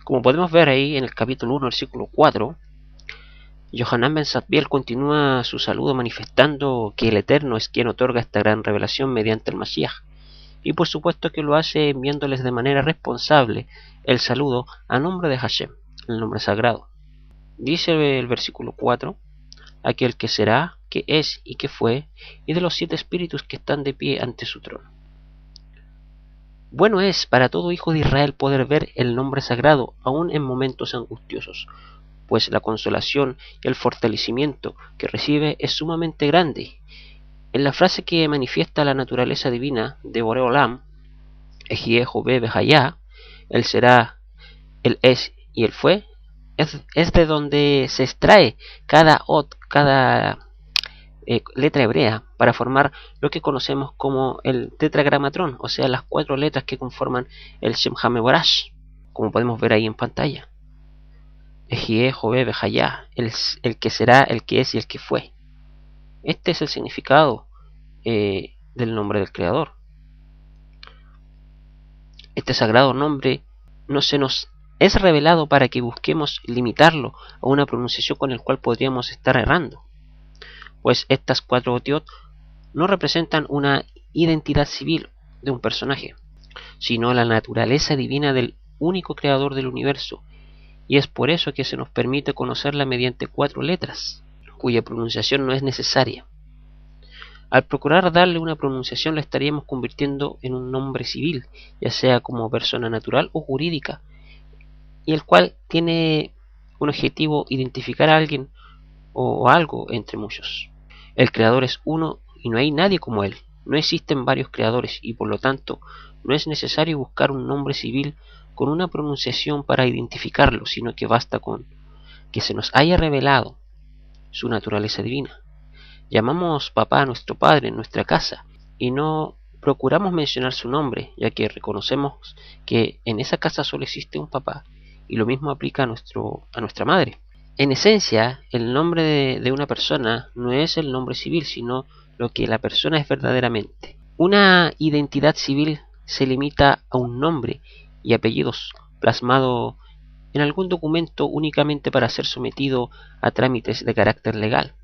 Como podemos ver ahí en el capítulo 1, versículo 4, Yohanan Ben Zakkai continúa su saludo manifestando que el Eterno es quien otorga esta gran revelación mediante el Mashiach, y por supuesto que lo hace enviándoles de manera responsable el saludo a nombre de Hashem, el nombre sagrado. Dice el versículo 4, aquel que será, que es y que fue, y de los 7 espíritus que están de pie ante su trono. Bueno es para todo hijo de Israel poder ver el nombre sagrado aún en momentos angustiosos, pues la consolación y el fortalecimiento que recibe es sumamente grande. En la frase que manifiesta la naturaleza divina de Boré Olam, Ejie Jové Behayá, él será, él es y él fue, es de donde se extrae cada letra hebrea para formar lo que conocemos como el tetragramatrón, o sea, las 4 letras que conforman el Shem HaMevorash, como podemos ver ahí en pantalla. Ejie Jové Behayá, el que será, el que es y el que fue. Este es el significado del nombre del Creador. Este sagrado nombre no se nos es revelado para que busquemos limitarlo a una pronunciación con el cual podríamos estar errando, pues estas 4 otiot no representan una identidad civil de un personaje, sino la naturaleza divina del único creador del universo, y es por eso que se nos permite conocerla mediante 4 letras, cuya pronunciación no es necesaria. Al procurar darle una pronunciación la estaríamos convirtiendo en un nombre civil, ya sea como persona natural o jurídica, y el cual tiene un objetivo identificar a alguien o algo entre muchos. El creador es uno y no hay nadie como él. No existen varios creadores y por lo tanto no es necesario buscar un nombre civil con una pronunciación para identificarlo, sino que basta con que se nos haya revelado su naturaleza divina. Llamamos papá a nuestro padre en nuestra casa y no procuramos mencionar su nombre, ya que reconocemos que en esa casa solo existe un papá, y lo mismo aplica a nuestra madre. En esencia, el nombre de una persona no es el nombre civil, sino lo que la persona es verdaderamente. Una identidad civil se limita a un nombre y apellidos plasmado en algún documento únicamente para ser sometido a trámites de carácter legal.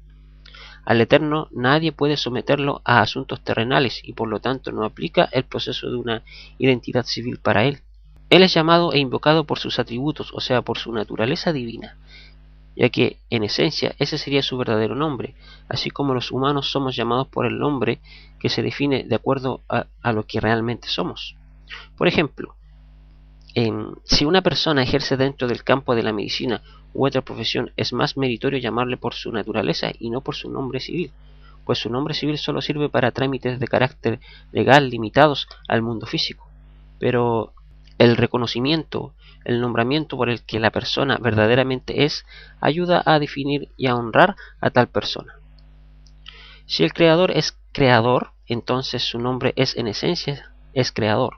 Al Eterno nadie puede someterlo a asuntos terrenales y por lo tanto no aplica el proceso de una identidad civil para él. Él es llamado e invocado por sus atributos, o sea, por su naturaleza divina, ya que en esencia ese sería su verdadero nombre, así como los humanos somos llamados por el nombre que se define de acuerdo a lo que realmente somos. Por ejemplo, si una persona ejerce dentro del campo de la medicina u otra profesión, es más meritorio llamarle por su naturaleza y no por su nombre civil, pues su nombre civil solo sirve para trámites de carácter legal limitados al mundo físico, pero el reconocimiento, el nombramiento por el que la persona verdaderamente es, ayuda a definir y a honrar a tal persona. Si el creador es creador, entonces su nombre es en esencia es creador.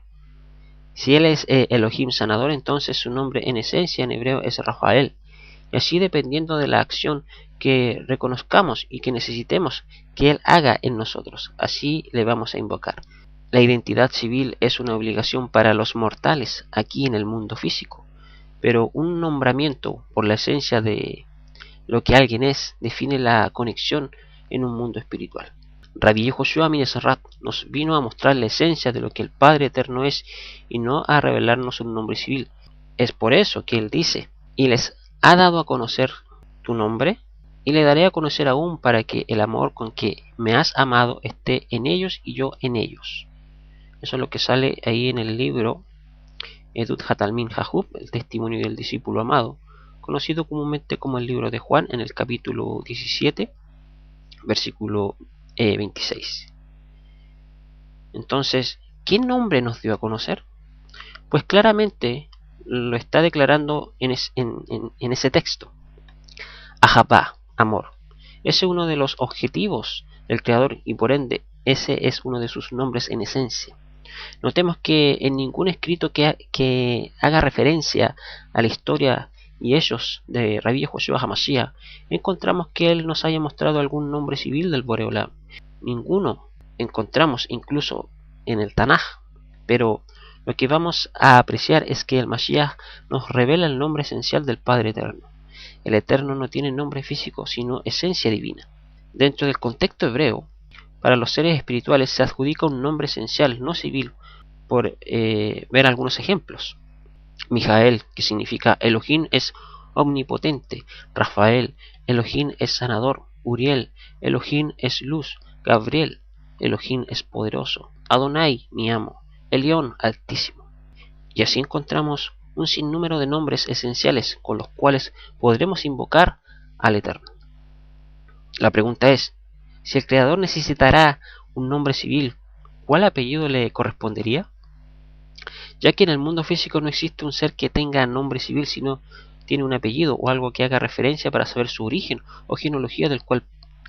Si él es Elohim sanador, entonces su nombre en esencia en hebreo es Rafael. Y así dependiendo de la acción que reconozcamos y que necesitemos que él haga en nosotros, así le vamos a invocar. La identidad civil es una obligación para los mortales aquí en el mundo físico, pero un nombramiento por la esencia de lo que alguien es define la conexión en un mundo espiritual. Rabbi Yehoshua Minesarat nos vino a mostrar la esencia de lo que el Padre Eterno es y no a revelarnos un nombre civil. Es por eso que Él dice, y les ha dado a conocer tu nombre, y le daré a conocer aún para que el amor con que me has amado esté en ellos y yo en ellos. Eso es lo que sale ahí en el libro Edut Hatalmin Jahub, el testimonio del discípulo amado, conocido comúnmente como el libro de Juan, en el capítulo 17, versículo 26. Entonces, ¿qué nombre nos dio a conocer? Pues claramente lo está declarando en ese texto. Ahabá, amor. Ese es uno de los objetivos del Creador y por ende ese es uno de sus nombres en esencia. Notemos que en ningún escrito que haga referencia a la historia y hechos de Rabbi Yehoshua HaMashiach encontramos que él nos haya mostrado algún nombre civil del Boré Olam. Ninguno encontramos incluso en el Tanaj, pero Lo que vamos a apreciar es que el Mashiach nos revela el nombre esencial del Padre Eterno. El Eterno no tiene nombre físico, sino esencia divina. Dentro del contexto hebreo, para los seres espirituales se adjudica un nombre esencial, no civil, por ver algunos ejemplos. Mijael, que significa Elohim, es omnipotente. Rafael, Elohim es sanador. Uriel, Elohim es luz. Gabriel, Elohim es poderoso. Adonai, mi amo. Elión, altísimo. Y así encontramos un sinnúmero de nombres esenciales con los cuales podremos invocar al Eterno. La pregunta es, si el Creador necesitará un nombre civil, ¿cuál apellido le correspondería? Ya que en el mundo físico no existe un ser que tenga nombre civil, sino tiene un apellido o algo que haga referencia para saber su origen o genealogía del cual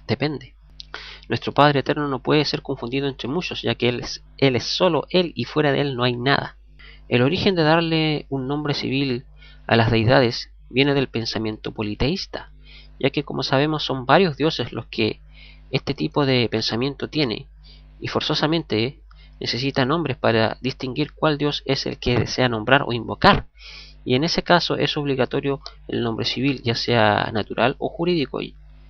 depende. Nuestro Padre Eterno no puede ser confundido entre muchos, ya que Él es solo Él y fuera de Él no hay nada. El origen de darle un nombre civil a las deidades viene del pensamiento politeísta, ya que como sabemos son varios dioses los que este tipo de pensamiento tiene, y forzosamente necesita nombres para distinguir cuál dios es el que desea nombrar o invocar, y en ese caso es obligatorio el nombre civil, ya sea natural o jurídico,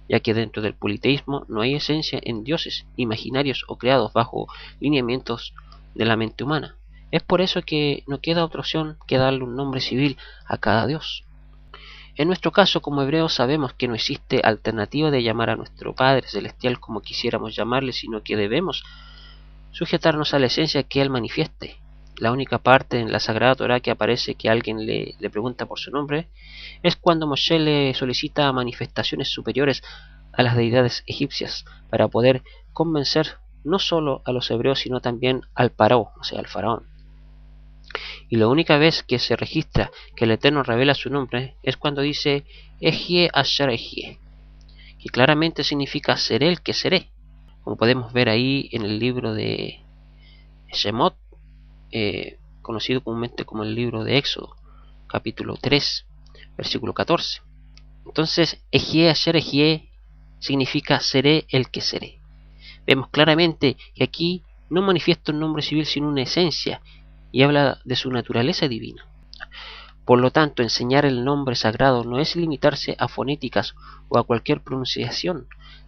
ya que dentro del politeísmo no hay esencia en dioses imaginarios o creados bajo lineamientos de la mente humana. Es por eso que no queda otra opción que darle un nombre civil a cada dios. En nuestro caso, como hebreos, sabemos que no existe alternativa de llamar a nuestro Padre Celestial como quisiéramos llamarle, sino que debemos sujetarnos a la esencia que Él manifieste. La única parte en la Sagrada Torá que aparece que alguien le pregunta por su nombre es cuando Moshe le solicita manifestaciones superiores a las deidades egipcias para poder convencer no solo a los hebreos sino también al Paró, o sea, al faraón. Y la única vez que se registra que el Eterno revela su nombre es cuando dice Ejie Asher Ejie, que claramente significa seré el que seré, como podemos ver ahí en el libro de Shemot, conocido comúnmente como el libro de Éxodo, capítulo 3, versículo 14. Entonces, Ejie Asher Ejie significa seré el que seré. Vemos claramente que aquí no manifiesta un nombre civil sino una esencia, y habla de su naturaleza divina. Por lo tanto, enseñar el nombre sagrado no es limitarse a fonéticas o a cualquier pronunciación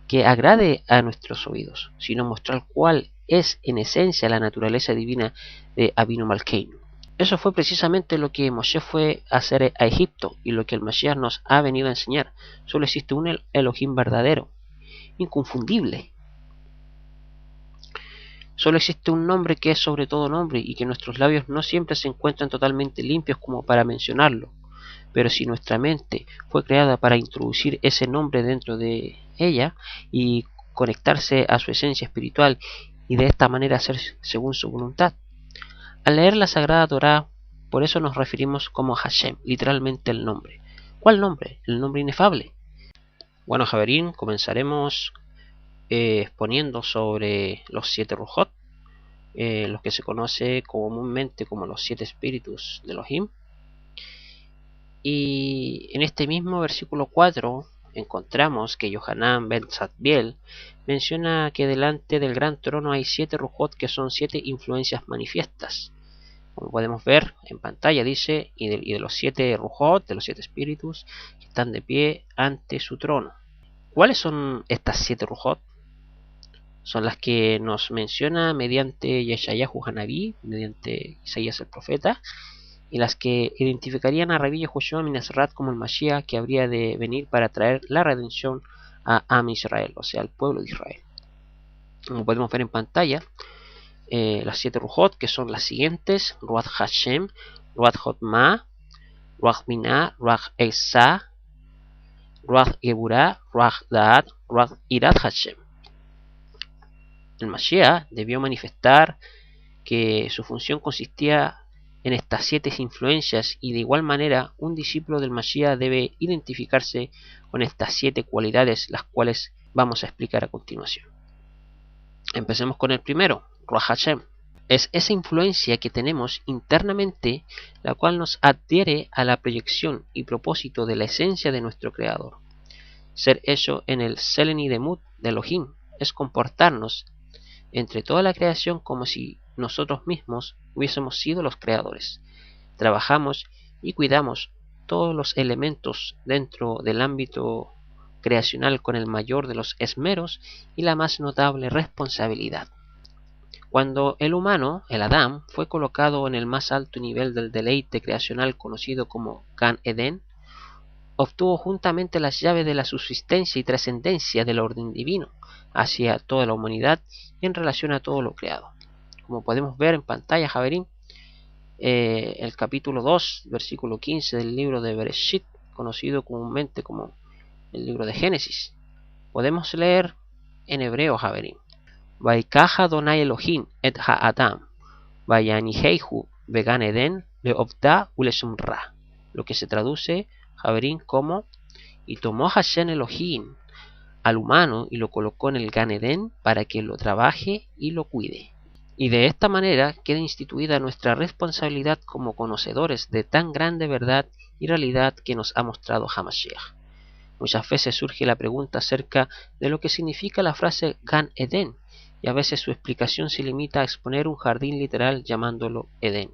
que agrade a nuestros oídos, sino mostrar cuál es en esencia la naturaleza divina de Abinu Malkeinu. Eso fue precisamente lo que Moshe fue a hacer a Egipto y lo que el Mashiach nos ha venido a enseñar. Solo existe un Elohim verdadero, inconfundible. Solo existe un nombre que es sobre todo nombre y que nuestros labios no siempre se encuentran totalmente limpios como para mencionarlo. Pero si nuestra mente fue creada para introducir ese nombre dentro de ella y conectarse a su esencia espiritual y de esta manera hacer según su voluntad. Al leer la Sagrada Torá, por eso nos referimos como Hashem, literalmente el nombre. ¿Cuál nombre? El nombre inefable. Bueno, Javerín, comenzaremos exponiendo sobre los 7 Rujot, los que se conoce comúnmente como los 7 espíritus de Elohim. Y en este mismo versículo 4 encontramos que Yohanan ben Zadbiel menciona que delante del gran trono hay 7 Rujot que son 7 influencias manifiestas. Como podemos ver en pantalla dice, y de los 7 Rujot, de los 7 espíritus, que están de pie ante su trono. ¿Cuáles son estas 7 Rujot? Son las que nos menciona mediante Yeshayahu Hanabí, mediante Isaías el profeta, y las que identificarían a Rabbi Yehoshua ben Azrat como el Mashiach que habría de venir para traer la redención a Am Israel, o sea, al pueblo de Israel. Como podemos ver en pantalla, las 7 Rujot, que son las siguientes: Ruach Hashem, Ruach Hotma, Ruach Binah, Ruach Esa, Ruach Geburah, Ruach Da'at, Ruach Irat Hashem. El Mashiach debió manifestar que su función consistía en estas 7 influencias y de igual manera un discípulo del Mashiach debe identificarse con estas 7 cualidades, las cuales vamos a explicar a continuación. Empecemos con el primero, Ruach Hashem. Es esa influencia que tenemos internamente la cual nos adhiere a la proyección y propósito de la esencia de nuestro Creador. Ser hecho en el Seleni Demut de Elohim es comportarnos entre toda la creación como si nosotros mismos hubiésemos sido los creadores. Trabajamos y cuidamos todos los elementos dentro del ámbito creacional con el mayor de los esmeros y la más notable responsabilidad. Cuando el humano, el Adán, fue colocado en el más alto nivel del deleite creacional conocido como Gan Eden, obtuvo juntamente las llaves de la subsistencia y trascendencia del orden divino hacia toda la humanidad y en relación a todo lo creado. Como podemos ver en pantalla, Javerín, el capítulo 2, versículo 15 del libro de Bereshit, conocido comúnmente como el libro de Génesis. Podemos leer en hebreo, Javerín: Vaikaja Adonai Elohim et ha'adam, vayanihehu vegan eden leobda uleshumra, lo que se traduce, Javerín, como: y tomó Hashem Elohim al humano y lo colocó en el Gan Eden para que lo trabaje y lo cuide. Y de esta manera queda instituida nuestra responsabilidad como conocedores de tan grande verdad y realidad que nos ha mostrado Hamashiach. Muchas veces surge la pregunta acerca de lo que significa la frase Gan Eden, y a veces su explicación se limita a exponer un jardín literal llamándolo Edén.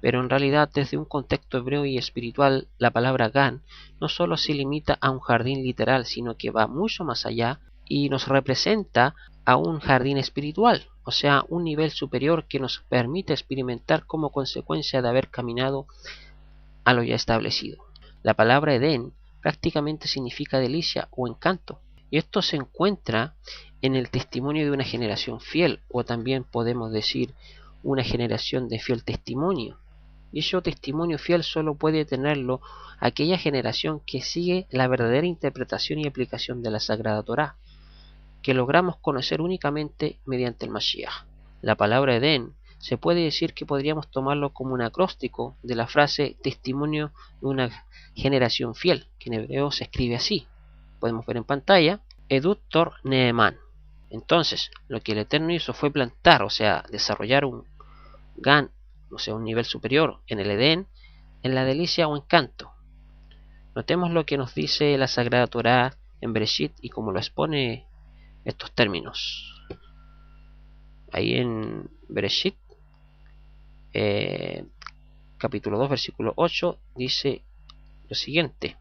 Pero en realidad, desde un contexto hebreo y espiritual, la palabra Gan no solo se limita a un jardín literal, sino que va mucho más allá y nos representa a un jardín espiritual, o sea, un nivel superior que nos permite experimentar como consecuencia de haber caminado a lo ya establecido. La palabra Edén prácticamente significa delicia o encanto, y esto se encuentra en el testimonio de una generación fiel, o también podemos decir una generación de fiel testimonio. Dicho testimonio fiel solo puede tenerlo aquella generación que sigue la verdadera interpretación y aplicación de la Sagrada Torá, que logramos conocer únicamente mediante el Mashiach. La palabra Edén se puede decir que podríamos tomarlo como un acróstico de la frase testimonio de una generación fiel, que en hebreo se escribe así. Podemos ver en pantalla: Edut Tor Neeman. Entonces, lo que el Eterno hizo fue plantar, o sea, desarrollar un Gan, o sea, un nivel superior en el Edén, en la delicia o encanto. Notemos lo que nos dice la Sagrada Torá en Bereshit y cómo lo expone estos términos. Ahí en Bereshit, capítulo 2, versículo 8, dice lo siguiente: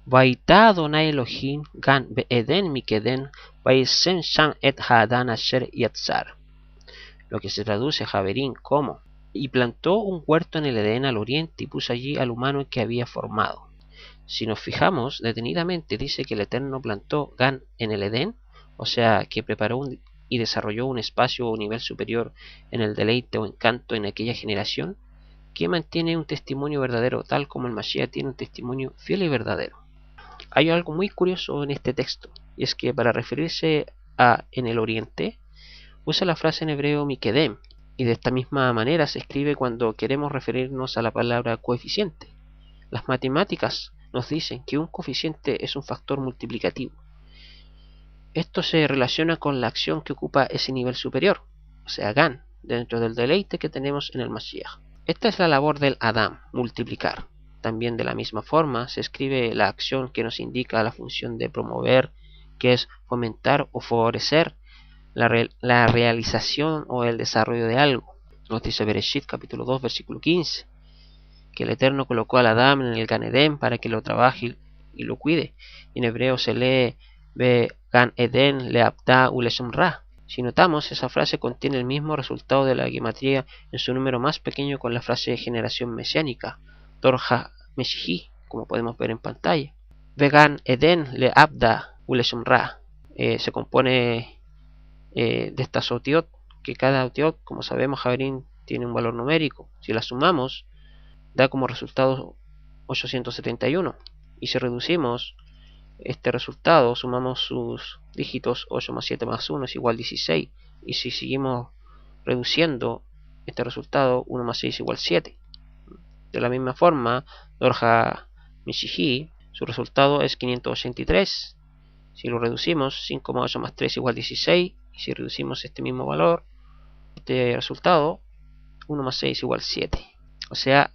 Vaita Adonai Elohim Gan Be'eden Mikeden Vaisem Sham et Ha'adan Asher Yatzar. Lo que se traduce, Javerín, como: y plantó un huerto en el Edén al oriente y puso allí al humano que había formado. Si nos fijamos detenidamente, dice que el Eterno plantó Gan en el Edén, o sea, que preparó y desarrolló un espacio o nivel superior en el deleite o encanto en aquella generación, que mantiene un testimonio verdadero, tal como el Mashiach tiene un testimonio fiel y verdadero. Hay algo muy curioso en este texto, y es que para referirse a en el oriente, usa la frase en hebreo Mikedem, y de esta misma manera se escribe cuando queremos referirnos a la palabra coeficiente. Las matemáticas nos dicen que un coeficiente es un factor multiplicativo. Esto se relaciona con la acción que ocupa ese nivel superior, o sea, Gan, dentro del deleite que tenemos en el Mashiach. Esta es la labor del Adam, multiplicar. También de la misma forma se escribe la acción que nos indica la función de promover, que es fomentar o favorecer la realización o el desarrollo de algo. Nos dice Bereshit capítulo 2 versículo 15 que el Eterno colocó al Adán en el Gan Eden para que lo trabaje y lo cuide. En hebreo se lee Be Gan Eden leabda uleshumra. Si notamos, esa frase contiene el mismo resultado de la gematría en su número más pequeño con la frase de generación mesiánica, Torja Meshihi, como podemos ver en pantalla. Be Gan Eden leabda uleshumra. Se compone de estas otiot, que cada otiot, como sabemos, Javerín, tiene un valor numérico. Si la sumamos, da como resultado 871. Y si reducimos este resultado, sumamos sus dígitos, 8 más 7 más 1 es igual a 16. Y si seguimos reduciendo este resultado, 1 más 6 es igual a 7. De la misma forma, Dorja Mishihi, su resultado es 583. Si lo reducimos, 5 más 8 más 3 es igual a 16. Y si reducimos este mismo valor, este resultado, 1 más 6 es igual a 7. O sea,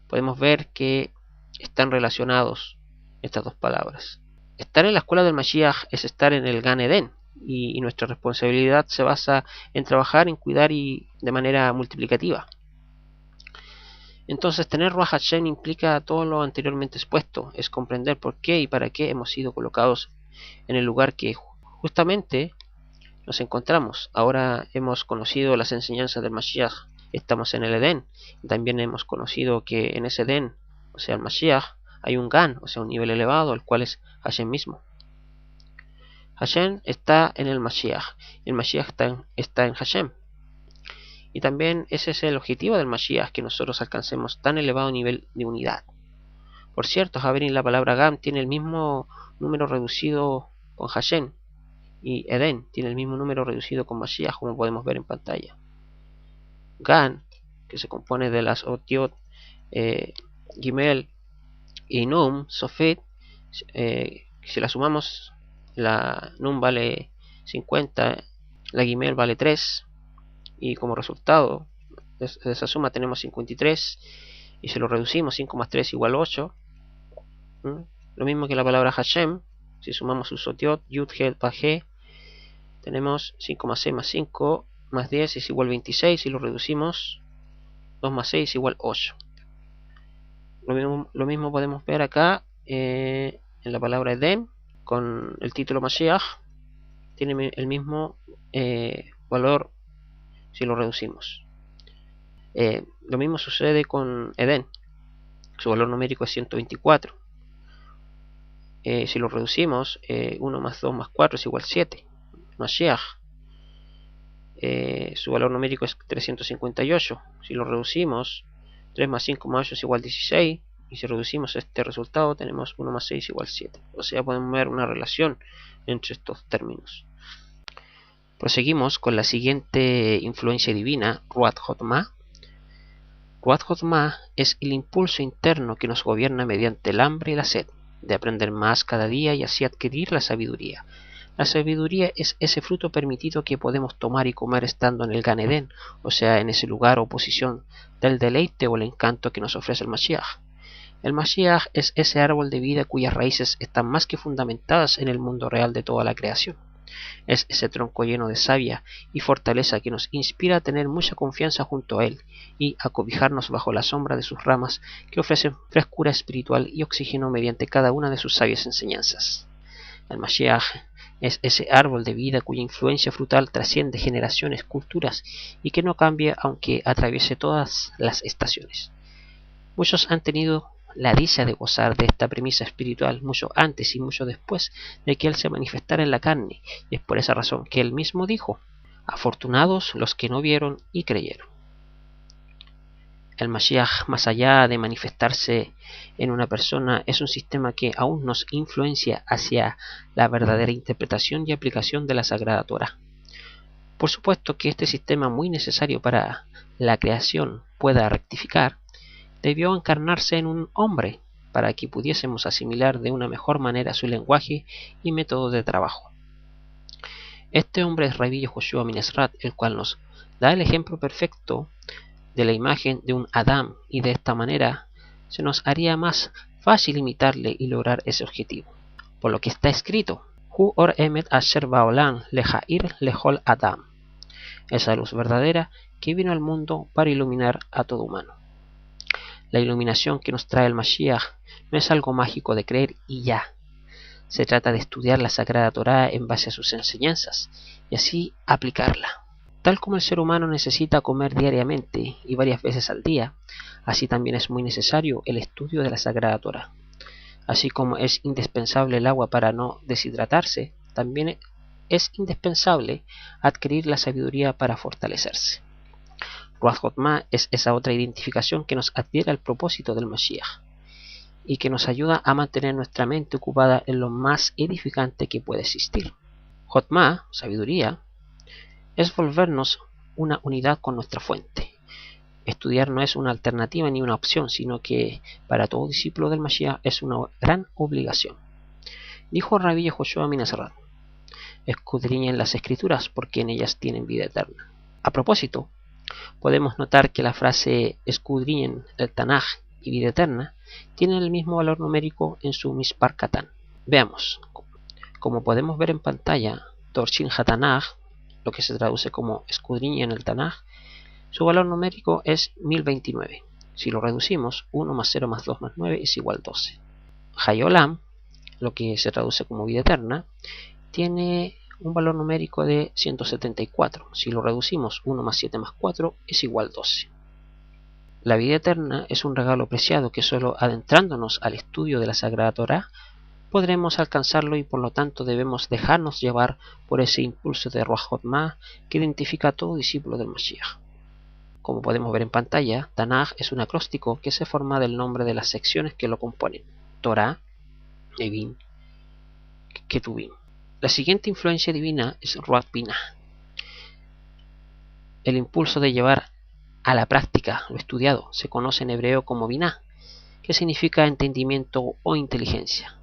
podemos ver que están relacionados estas dos palabras. Estar en la escuela del Mashiach es estar en el Gan Eden, y nuestra responsabilidad se basa en trabajar, en cuidar y de manera multiplicativa. Entonces, tener Ruach Hashem implica todo lo anteriormente expuesto, es comprender por qué y para qué hemos sido colocados en el lugar que justamente nos encontramos. Ahora hemos conocido las enseñanzas del Mashiach, estamos en el Edén, también hemos conocido que en ese Edén, o sea el Mashiach, hay un Gan, o sea un nivel elevado, el cual es Hashem mismo. Hashem está en el Mashiach está en Hashem. Y también ese es el objetivo del Mashiach, que nosotros alcancemos tan elevado nivel de unidad. Por cierto, Javerin, la palabra Gam tiene el mismo número reducido con Hashem, y Edén tiene el mismo número reducido con Mashiach, como podemos ver en pantalla. Gan, que se compone de las Otiot, Gimel y Num, Sofit, si la sumamos, la Num vale 50, la Gimel vale 3, y como resultado de esa suma tenemos 53, y si lo reducimos, 5 más 3 igual 8. Lo mismo que la palabra Hashem, si sumamos sus Otiot, Yud, Het, Vahe, tenemos 5 más 6 más 5 más 10 es igual 26, y lo reducimos, 2 más 6 es igual 8. Lo mismo podemos ver acá en la palabra Edén, con el título Mashiach, tiene el mismo valor si lo reducimos. Lo mismo sucede con Edén, su valor numérico es 124. Si lo reducimos, 1 más 2 más 4 es igual 7. Mashiach, su valor numérico es 358. Si lo reducimos, 3 más 5 más 8 es igual 16. Y si reducimos este resultado, tenemos 1 más 6 igual 7. O sea, podemos ver una relación entre estos términos. Proseguimos con la siguiente influencia divina, Ruach Jotma. Ruach Jotma es el impulso interno que nos gobierna mediante el hambre y la sed, de aprender más cada día y así adquirir la sabiduría. La sabiduría es ese fruto permitido que podemos tomar y comer estando en el Gan Edén, o sea, en ese lugar o posición del deleite o el encanto que nos ofrece el Mashiach. El Mashiach es ese árbol de vida cuyas raíces están más que fundamentadas en el mundo real de toda la creación. Es ese tronco lleno de savia y fortaleza que nos inspira a tener mucha confianza junto a él y a cobijarnos bajo la sombra de sus ramas que ofrecen frescura espiritual y oxígeno mediante cada una de sus sabias enseñanzas. El Mashiach es ese árbol de vida cuya influencia frutal trasciende generaciones, culturas y que no cambia aunque atraviese todas las estaciones. Muchos han tenido la dicha de gozar de esta premisa espiritual mucho antes y mucho después de que él se manifestara en la carne, y es por esa razón que él mismo dijo: afortunados los que no vieron y creyeron. El Mashiach, más allá de manifestarse en una persona, es un sistema que aún nos influencia hacia la verdadera interpretación y aplicación de la Sagrada Torá. Por supuesto que este sistema, muy necesario para la creación pueda rectificar, debió encarnarse en un hombre para que pudiésemos asimilar de una mejor manera su lenguaje y método de trabajo. Este hombre es Rabbi Yehoshua min Ezrat, el cual nos da el ejemplo perfecto de la imagen de un Adam, y de esta manera se nos haría más fácil imitarle y lograr ese objetivo. Por lo que está escrito: Hu or emet asher baolam lejair lehol Adam, esa luz verdadera que vino al mundo para iluminar a todo humano. La iluminación que nos trae el Mashiach no es algo mágico de creer y ya. Se trata de estudiar la Sagrada Torá en base a sus enseñanzas y así aplicarla. Tal como el ser humano necesita comer diariamente y varias veces al día, así también es muy necesario el estudio de la Sagrada Torá. Así como es indispensable el agua para no deshidratarse, también es indispensable adquirir la sabiduría para fortalecerse. Ruach Jotma es esa otra identificación que nos adhiere al propósito del Mashiach y que nos ayuda a mantener nuestra mente ocupada en lo más edificante que puede existir. Jotma, sabiduría, es volvernos una unidad con nuestra fuente. Estudiar no es una alternativa ni una opción, sino que para todo discípulo del Mashiach es una gran obligación. Dijo Rabbi Yehoshua min Ezrat: escudriñen las escrituras porque en ellas tienen vida eterna. A propósito, podemos notar que la frase escudriñen el Tanaj y vida eterna tienen el mismo valor numérico en su Mispar Katán. Veamos. Como podemos ver en pantalla, Torshin HaTanaj, lo que se traduce como escudriña en el Tanaj, su valor numérico es 1029. Si lo reducimos, 1 más 0 más 2 más 9 es igual a 12. Hayolam, lo que se traduce como vida eterna, tiene un valor numérico de 174. Si lo reducimos, 1 más 7 más 4 es igual a 12. La vida eterna es un regalo preciado que solo adentrándonos al estudio de la Sagrada Torá podremos alcanzarlo, y por lo tanto debemos dejarnos llevar por ese impulso de Ruach Jotma que identifica a todo discípulo del Mashiach. Como podemos ver en pantalla, Tanaj es un acróstico que se forma del nombre de las secciones que lo componen: Torah, Nevim, Ketuvim. La siguiente influencia divina es Ruach Binah, el impulso de llevar a la práctica lo estudiado. Se conoce en hebreo como Binah, que significa entendimiento o inteligencia.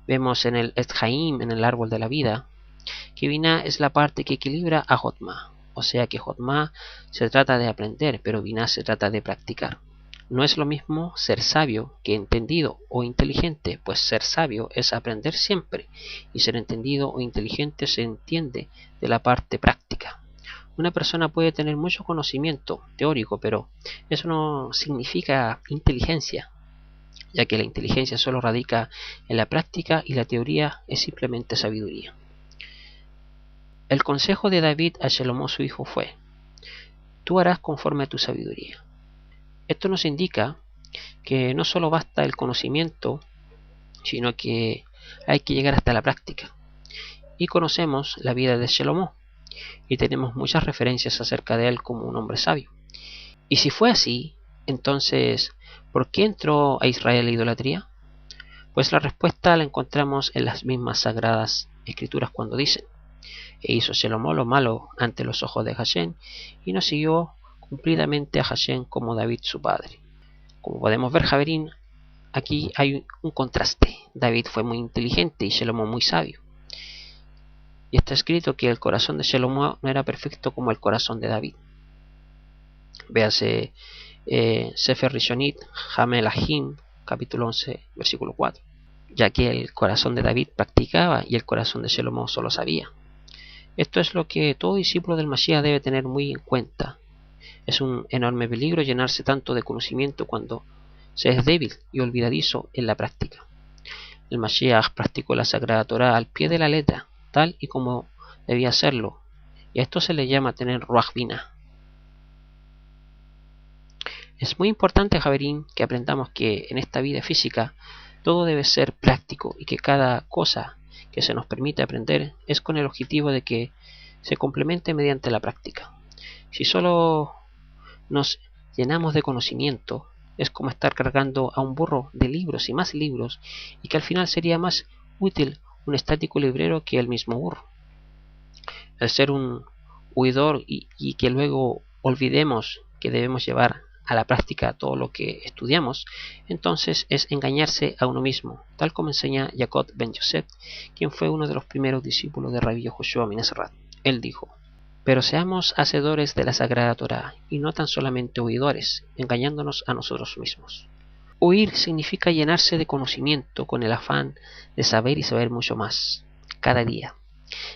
Vemos en el Etz Haim, en el árbol de la vida, que Binah es la parte que equilibra a Jotma. O sea que Jotma se trata de aprender, pero Binah se trata de practicar. No es lo mismo ser sabio que entendido o inteligente, pues ser sabio es aprender siempre, y ser entendido o inteligente se entiende de la parte práctica. Una persona puede tener mucho conocimiento teórico, pero eso no significa inteligencia, ya que la inteligencia solo radica en la práctica y la teoría es simplemente sabiduría. El consejo de David a Shalomó su hijo fue: tú harás conforme a tu sabiduría. Esto nos indica que no solo basta el conocimiento, sino que hay que llegar hasta la práctica. Y conocemos la vida de Shalomó, y tenemos muchas referencias acerca de él como un hombre sabio. Y si fue así, entonces, ¿por qué entró a Israel la idolatría? Pues la respuesta la encontramos en las mismas sagradas escrituras cuando dicen: e hizo Shalomó lo malo ante los ojos de Hashem, y no siguió cumplidamente a Hashem como David su padre. Como podemos ver, Javerín, aquí hay un contraste. David fue muy inteligente y Shalomó muy sabio. Y está escrito que el corazón de Shalomó no era perfecto como el corazón de David. Véase Sefer Rishonit, Hamelahim, capítulo 11, versículo 4. Ya que el corazón de David practicaba y el corazón de Shalomó solo sabía. Esto es lo que todo discípulo del Mashiach debe tener muy en cuenta. Es un enorme peligro llenarse tanto de conocimiento cuando se es débil y olvidadizo en la práctica. El Mashiach practicó la Sagrada Torá al pie de la letra, tal y como debía hacerlo, y a esto se le llama tener Ruach Binah. Es muy importante, Javerín, que aprendamos que en esta vida física todo debe ser práctico y que cada cosa que se nos permite aprender es con el objetivo de que se complemente mediante la práctica. Si solo nos llenamos de conocimiento, es como estar cargando a un burro de libros y más libros, y que al final sería más útil un estático librero que el mismo burro. El ser un huidor y que luego olvidemos que debemos llevar a la práctica todo lo que estudiamos, entonces es engañarse a uno mismo, tal como enseña Jacob ben Yosef, quien fue uno de los primeros discípulos de Rabbi Yehoshua ben Ezrat. Él dijo: pero seamos hacedores de la Sagrada Torá, y no tan solamente oidores, engañándonos a nosotros mismos. Oír significa llenarse de conocimiento con el afán de saber y saber mucho más, cada día,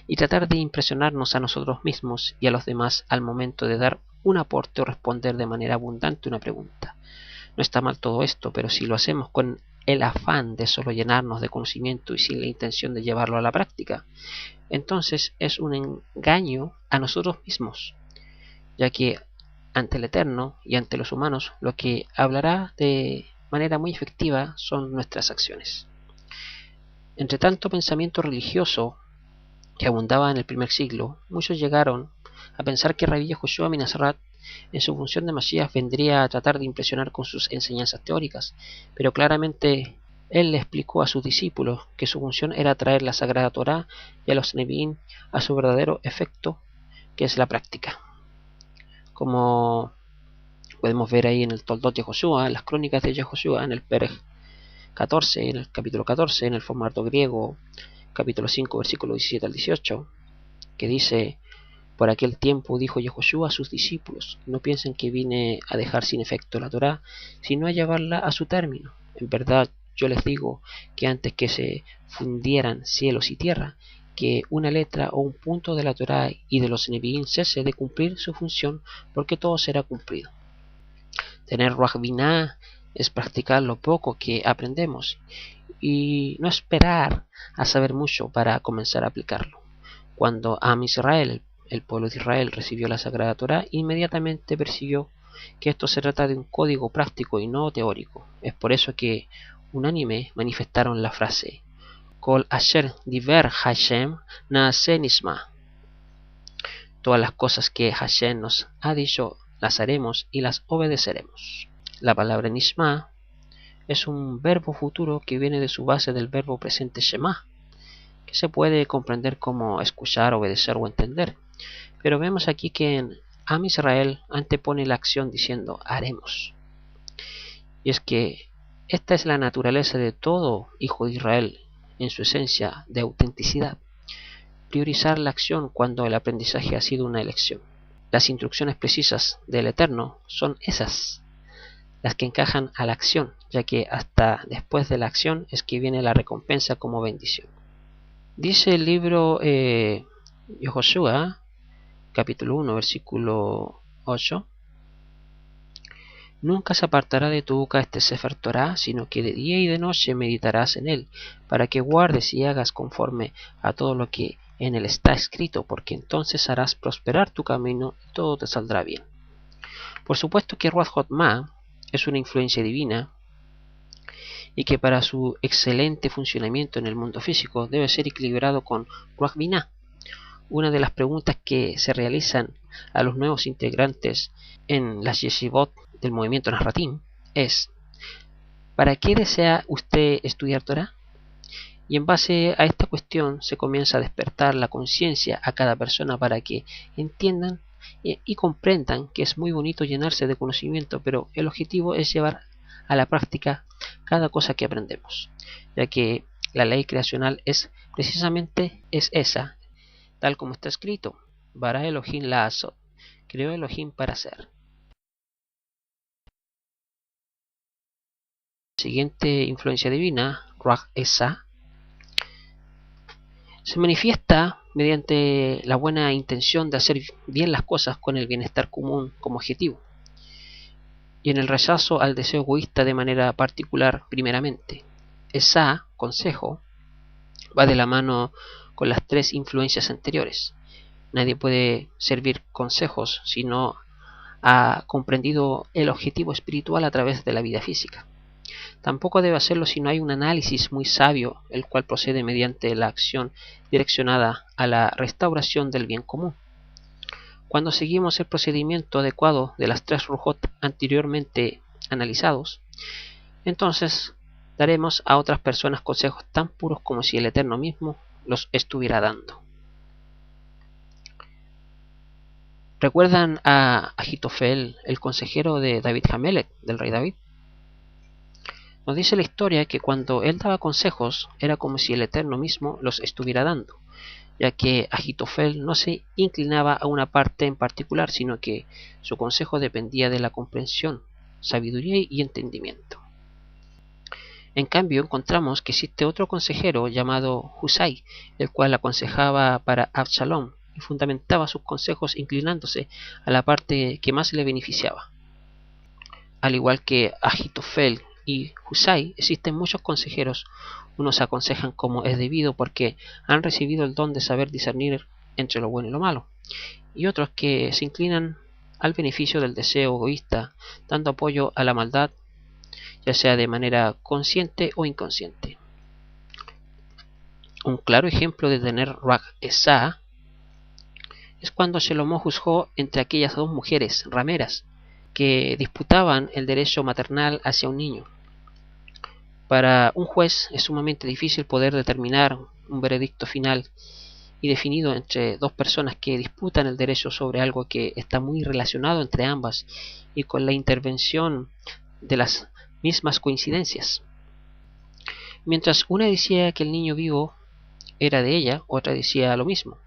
y tratar de impresionarnos a nosotros mismos y a los demás al momento de dar un aporte o responder de manera abundante una pregunta. No está mal todo esto, pero si lo hacemos con el afán de solo llenarnos de conocimiento y sin la intención de llevarlo a la práctica, entonces es un engaño a nosotros mismos, ya que ante el Eterno y ante los humanos lo que hablará de manera muy efectiva son nuestras acciones. Entre tanto pensamiento religioso que abundaba en el primer siglo, muchos llegaron a pensar que Rabbi Yehoshua ben Ezrat en su función de Mashiach vendría a tratar de impresionar con sus enseñanzas teóricas, pero claramente él le explicó a sus discípulos que su función era traer la Sagrada Torá y a los Nevi'im a su verdadero efecto, que es la práctica. Como podemos ver ahí en el Toldot de Yehoshua, en las crónicas de Yehoshua, en el Perej 14, en el capítulo 14, en el formato griego, capítulo 5, versículo 17 al 18, que dice: por aquel tiempo dijo Yehoshua a sus discípulos: no piensen que vine a dejar sin efecto la Torá, sino a llevarla a su término. En verdad, yo les digo que antes que se fundieran cielos y tierra, que una letra o un punto de la Torá y de los Nevi'im cese de cumplir su función, porque todo será cumplido. Tener Ruach Binah es practicar lo poco que aprendemos y no esperar a saber mucho para comenzar a aplicarlo. Cuando Am Israel, el pueblo de Israel, recibió la Sagrada Torá, inmediatamente percibió que esto se trata de un código práctico y no teórico. Es por eso que unánime manifestaron la frase Kol Asher Diver Hashem Naaseh Nisma. Todas las cosas que Hashem nos ha dicho las haremos y las obedeceremos. La palabra Nisma es un verbo futuro que viene de su base del verbo presente Shema, que se puede comprender como escuchar, obedecer o entender. Pero vemos aquí que en Am Israel antepone la acción diciendo haremos. Y es que esta es la naturaleza de todo hijo de Israel en su esencia de autenticidad. Priorizar la acción cuando el aprendizaje ha sido una elección. Las instrucciones precisas del Eterno son esas, las que encajan a la acción, ya que hasta después de la acción es que viene la recompensa como bendición. Dice el libro Josué, capítulo 1, versículo 8. Nunca se apartará de tu boca este Sefer Torah, sino que de día y de noche meditarás en él, para que guardes y hagas conforme a todo lo que en él está escrito, porque entonces harás prosperar tu camino y todo te saldrá bien. Por supuesto que Ruach Jotma es una influencia divina y que para su excelente funcionamiento en el mundo físico debe ser equilibrado con Ruach Binah. Una de las preguntas que se realizan a los nuevos integrantes en las yeshivot del movimiento Narratim es: ¿para qué desea usted estudiar Torah? Y en base a esta cuestión se comienza a despertar la conciencia a cada persona para que entiendan y comprendan que es muy bonito llenarse de conocimiento, pero el objetivo es llevar a la práctica cada cosa que aprendemos, ya que la ley creacional es precisamente esa, tal como está escrito: Bara Elohim La'asot, creó Elohim para hacer. Siguiente influencia divina, Ruach Esa, se manifiesta mediante la buena intención de hacer bien las cosas con el bienestar común como objetivo, y en el rechazo al deseo egoísta de manera particular primeramente. Esa, consejo, va de la mano con las tres influencias anteriores. Nadie puede servir consejos si no ha comprendido el objetivo espiritual a través de la vida física. Tampoco debe hacerlo si no hay un análisis muy sabio, el cual procede mediante la acción direccionada a la restauración del bien común. Cuando seguimos el procedimiento adecuado de las tres rujot anteriormente analizados, entonces daremos a otras personas consejos tan puros como si el Eterno mismo los estuviera dando. ¿Recuerdan a Ahitofel, el consejero de David Hamelech, del rey David? Nos dice la historia que cuando él daba consejos era como si el Eterno mismo los estuviera dando, ya que Ahitofel no se inclinaba a una parte en particular, sino que su consejo dependía de la comprensión, sabiduría y entendimiento. En cambio, encontramos que existe otro consejero llamado Husai, el cual aconsejaba para Absalom y fundamentaba sus consejos inclinándose a la parte que más le beneficiaba. Al igual que Ahitofel y Husai, existen muchos consejeros. Unos aconsejan como es debido porque han recibido el don de saber discernir entre lo bueno y lo malo, y otros que se inclinan al beneficio del deseo egoísta, dando apoyo a la maldad, ya sea de manera consciente o inconsciente. Un claro ejemplo de tener Ruach Esa es cuando Shlomo juzgó entre aquellas dos mujeres rameras que disputaban el derecho maternal hacia un niño. Para un juez es sumamente difícil poder determinar un veredicto final y definido entre dos personas que disputan el derecho sobre algo que está muy relacionado entre ambas y con la intervención de las mismas coincidencias. Mientras una decía que el niño vivo era de ella, otra decía lo mismo,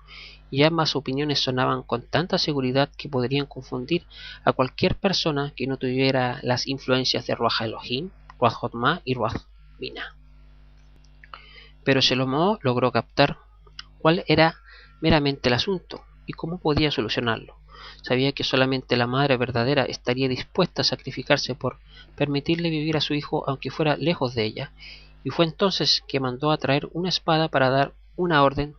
y ambas opiniones sonaban con tanta seguridad que podrían confundir a cualquier persona que no tuviera las influencias de Ruach Elohim, Ruach Jotma y Ruach Binah. Pero Shlomo logró captar cuál era meramente el asunto y cómo podía solucionarlo. Sabía que solamente la madre verdadera estaría dispuesta a sacrificarse por permitirle vivir a su hijo aunque fuera lejos de ella, y fue entonces que mandó a traer una espada para dar una orden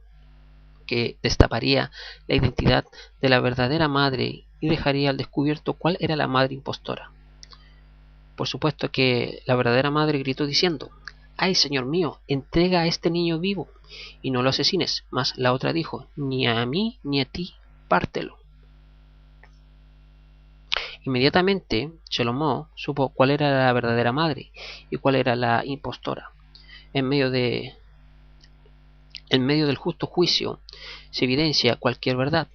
que destaparía la identidad de la verdadera madre y dejaría al descubierto cuál era la madre impostora. Por supuesto que la verdadera madre gritó diciendo: «¡Ay, señor mío, entrega a este niño vivo y no lo asesines!». Mas la otra dijo: «Ni a mí ni a ti, pártelo». Inmediatamente Shelomó supo cuál era la verdadera madre y cuál era la impostora. En medio del justo juicio se evidencia cualquier verdad.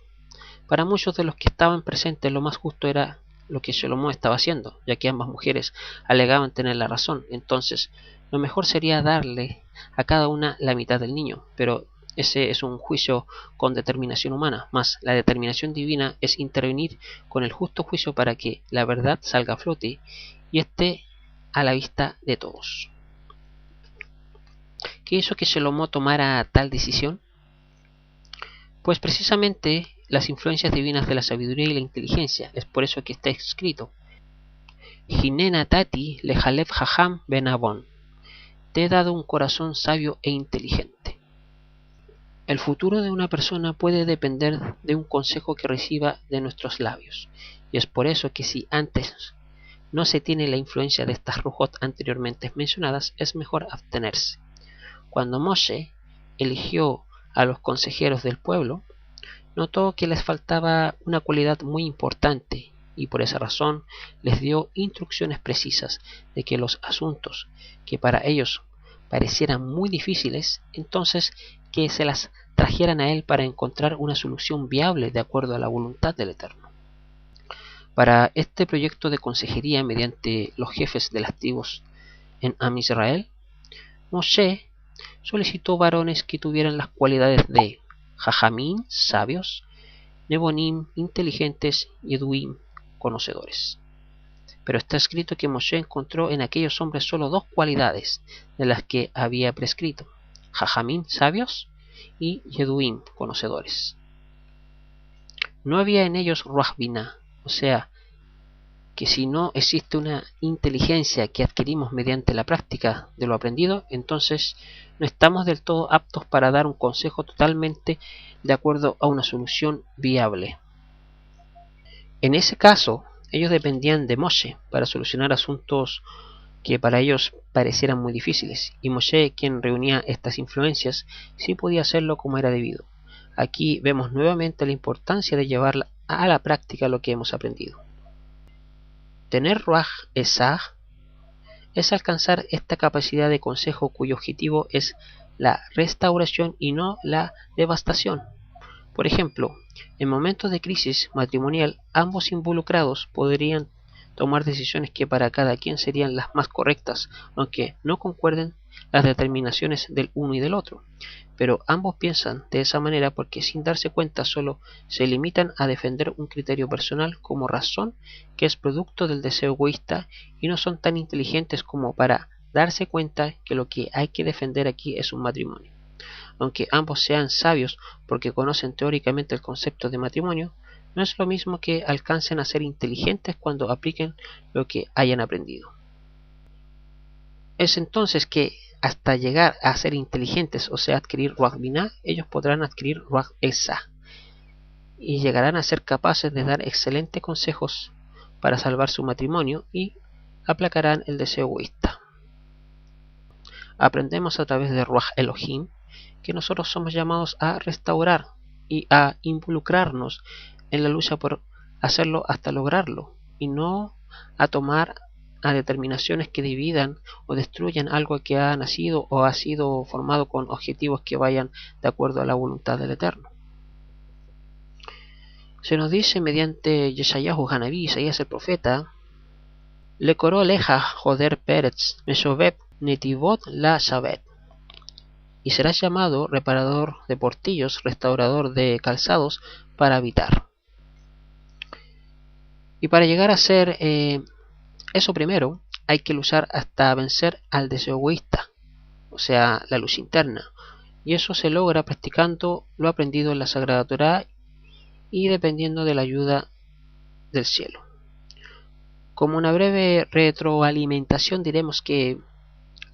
Para muchos de los que estaban presentes, lo más justo era lo que Shelomó estaba haciendo, ya que ambas mujeres alegaban tener la razón. Entonces, lo mejor sería darle a cada una la mitad del niño, pero ese es un juicio con determinación humana, mas la determinación divina es intervenir con el justo juicio para que la verdad salga a flote y esté a la vista de todos. ¿Qué hizo que Shelomó tomara tal decisión? Pues precisamente las influencias divinas de la sabiduría y la inteligencia. Es por eso que está escrito: Hinena Tati lejalef jajam ben Abon. Te he dado un corazón sabio e inteligente. El futuro de una persona puede depender de un consejo que reciba de nuestros labios, y es por eso que si antes no se tiene la influencia de estas rujot anteriormente mencionadas, es mejor abstenerse. Cuando Moshe eligió a los consejeros del pueblo, notó que les faltaba una cualidad muy importante y por esa razón les dio instrucciones precisas de que los asuntos que para ellos parecieran muy difíciles, entonces que se las trajeran a él para encontrar una solución viable de acuerdo a la voluntad del Eterno. Para este proyecto de consejería mediante los jefes de las tribus en Am Israel, Moshe solicitó varones que tuvieran las cualidades de Jajamín, sabios, Nebonim, inteligentes, y Eduim, conocedores. Pero está escrito que Moshe encontró en aquellos hombres solo dos cualidades de las que había prescrito: Jajamín, sabios, y Yeduim, conocedores. No había en ellos Ruach Binah, o sea, que si no existe una inteligencia que adquirimos mediante la práctica de lo aprendido, entonces no estamos del todo aptos para dar un consejo totalmente de acuerdo a una solución viable. En ese caso, ellos dependían de Moshe para solucionar asuntos que para ellos parecieran muy difíciles, y Moshe, quien reunía estas influencias, sí podía hacerlo como era debido. Aquí vemos nuevamente la importancia de llevar a la práctica lo que hemos aprendido. Tener Ruach Esah es alcanzar esta capacidad de consejo cuyo objetivo es la restauración y no la devastación. Por ejemplo, en momentos de crisis matrimonial, ambos involucrados podrían tomar decisiones que para cada quien serían las más correctas, aunque no concuerden las determinaciones del uno y del otro. Pero ambos piensan de esa manera porque sin darse cuenta solo se limitan a defender un criterio personal como razón que es producto del deseo egoísta y no son tan inteligentes como para darse cuenta que lo que hay que defender aquí es un matrimonio. Aunque ambos sean sabios porque conocen teóricamente el concepto de matrimonio, no es lo mismo que alcancen a ser inteligentes cuando apliquen lo que hayan aprendido. Es entonces que hasta llegar a ser inteligentes, o sea, adquirir Ruach Binah, ellos podrán adquirir Ruach Esah y llegarán a ser capaces de dar excelentes consejos para salvar su matrimonio y aplacarán el deseo egoísta. Aprendemos a través de Ruach Elohim que nosotros somos llamados a restaurar y a involucrarnos en la lucha por hacerlo hasta lograrlo, y no a tomar a determinaciones que dividan o destruyan algo que ha nacido o ha sido formado con objetivos que vayan de acuerdo a la voluntad del Eterno. Se nos dice mediante Yeshayahu Hanabí, Isaías el profeta: Le coró leja joder peretz meshoveb netivot la shabet, y serás llamado reparador de portillos, restaurador de calzados para habitar. Y para llegar a ser eso primero, hay que luchar hasta vencer al deseo egoísta, o sea, la lucha interna, Y eso se logra practicando lo aprendido en la Sagrada Torá y dependiendo de la ayuda del cielo. Como una breve retroalimentación diremos que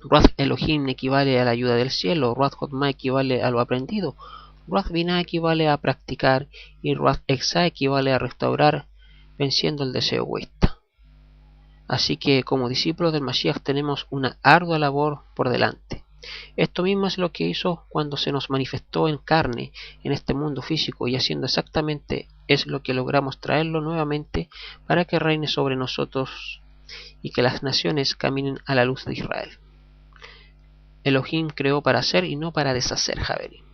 Ruach Elohim equivale a la ayuda del cielo, Ruach Jotma equivale a lo aprendido, Ruach Binah equivale a practicar y Ruach Exa equivale a restaurar venciendo el deseo egoísta. Así que como discípulos del Mashiach tenemos una ardua labor por delante. Esto mismo es lo que hizo cuando se nos manifestó en carne en este mundo físico, y haciendo exactamente es lo que logramos traerlo nuevamente para que reine sobre nosotros y que las naciones caminen a la luz de Israel. Elohim creó para hacer y no para deshacer, Javerín.